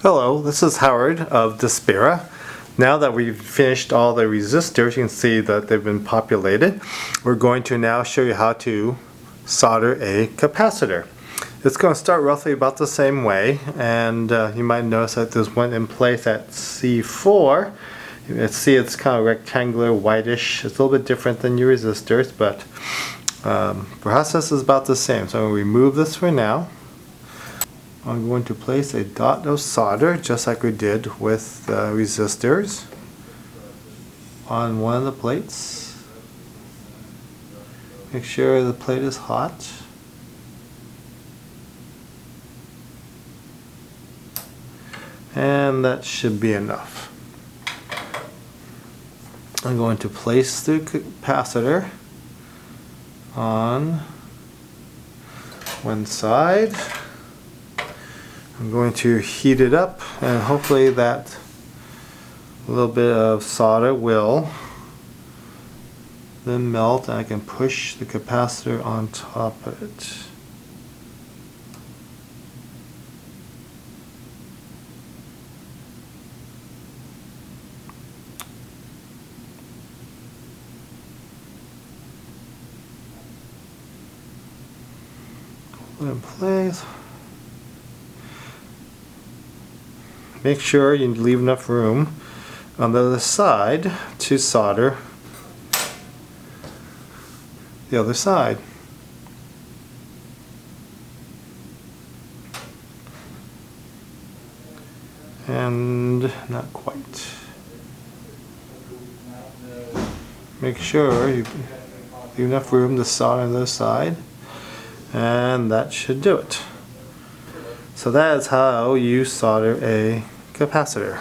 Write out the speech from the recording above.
Hello, this is Howard of DSPIRA. Now that we've finished all the resistors, you can see that they've been populated. We're going to now show you how to solder a capacitor. It's going to start roughly about the same way, and you might notice that there's one in place at C4. Let's see, it's kind of rectangular, whitish. It's a little bit different than your resistors, but process is about the same. So I'm going to remove this for now. I'm going to place a dot of solder, just like we did with the resistors, on one of the plates. Make sure the plate is hot. And that should be enough. I'm going to place the capacitor on one side. I'm going to heat it up, and hopefully that little bit of solder will then melt, and I can push the capacitor on top of it. Put it in place. Make sure you leave enough room on the other side to solder the other side. And not quite. Make sure you leave enough room to solder on the other side, and that should do it. So that is how you solder a capacitor.